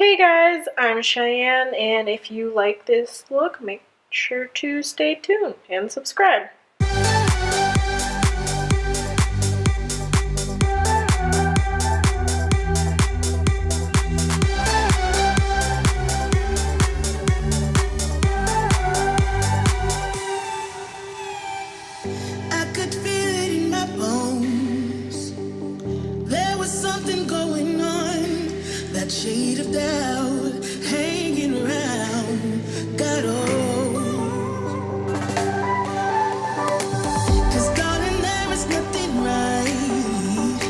Hey guys, I'm Cheyenne, and if you like this look, make sure to stay tuned and subscribe. I could feel it in my bones. There was something going on. That shade of doubt hanging around got old. 'Cause darling, there is nothing right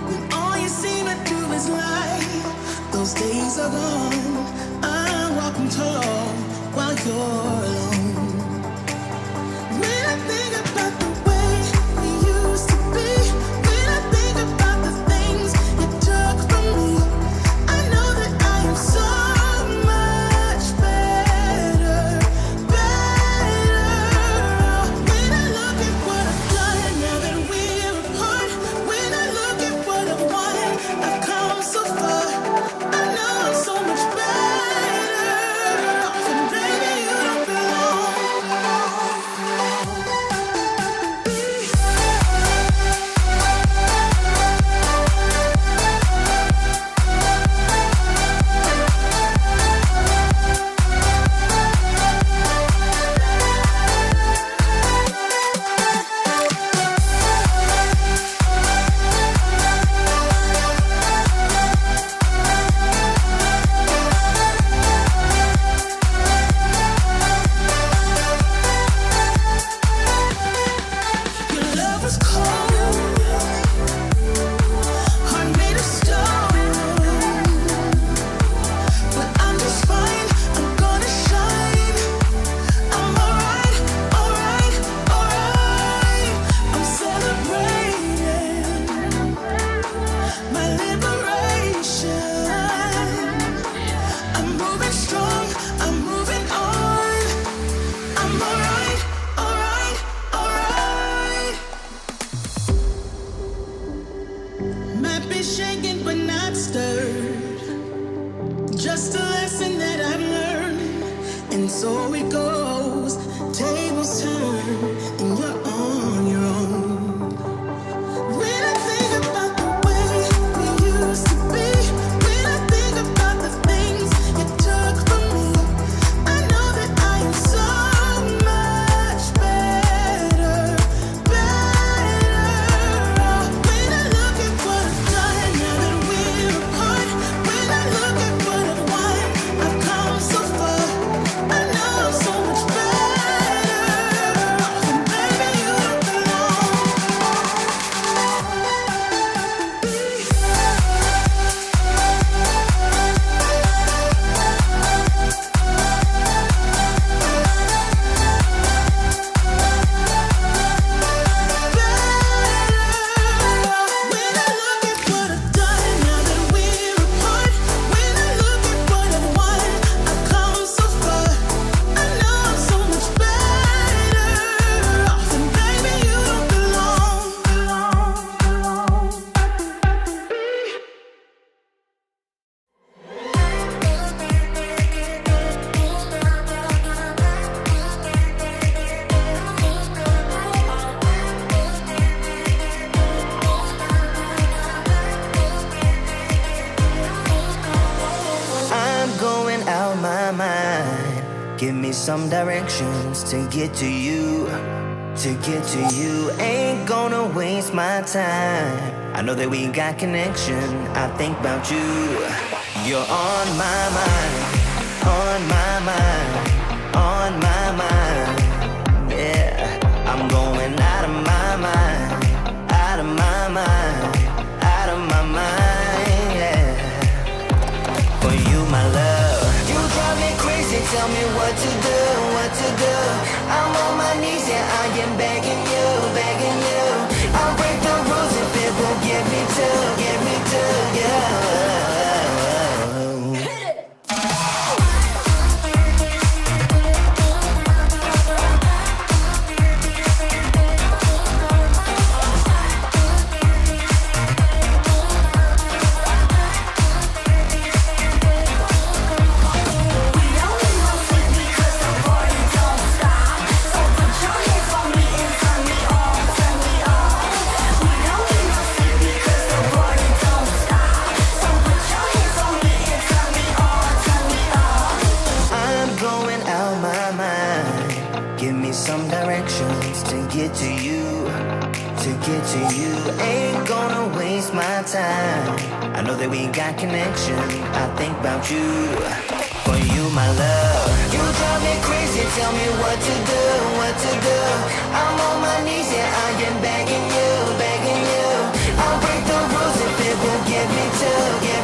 when all you seem to do is lie. Those days are gone. I'm walking tall while you're alone. When I think about the way we used to be, when I think about the things you took from me, I know that I am so much better, better. When I look at what I've done now that we're apart, when I look at what I've won, I've come so far. I know I'm so much better. And baby, you don't belong. Your love was cold, heart made of stone. But I'm just fine, I'm gonna shine. I'm alright, alright, alright. I'm celebrating my liberation. I'm moving strong, I'm moving on. I'm alright, alright, alright. Might be shaken but not stirred. Just a lesson that I've learned. And so it goes. Tables turn and you're on your own. When I think about the way we used to be, when I think about the things you took from me, I know that I am so much better, better. When I look at what I've done now that we're apart, when I look at what I've won, I've come so far. I know I'm so much better. And baby, you don't belong. When I look at what I've done now that we're apart, when I look at what I've won, I've come so far. I know I'm so much better. And baby, you don't belong. I'm going out my mind. Give me some directions to get to you. To get to you, ain't gonna waste my time. I know that we got connection. I think about you. You're on my mind, on my mind, on my mind. Yeah, I'm going out of my mind, out of my mind, out of my mind. Yeah. For you, my love. You drive me crazy, tell me what to do, what to do. I'm on my knees, yeah, I am begging you, begging you. I'll break the rules if it will get me to, yeah. to you. Ain't gonna waste my time. I know that we got connection. I think about you. For you, my love. You drive me crazy. Tell me what to do, what to do. I'm on my knees, yeah, I am begging you, begging you. I'll break the rules if it will get me to, yeah.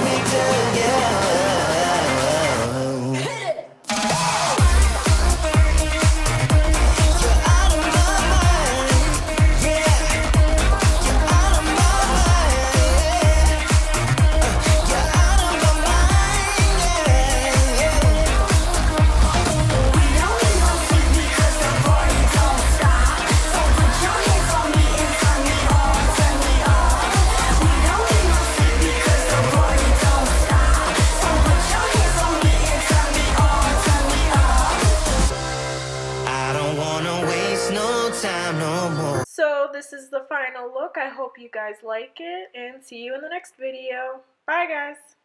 So this is the final look. I hope you guys like it and see you in the next video. Bye guys!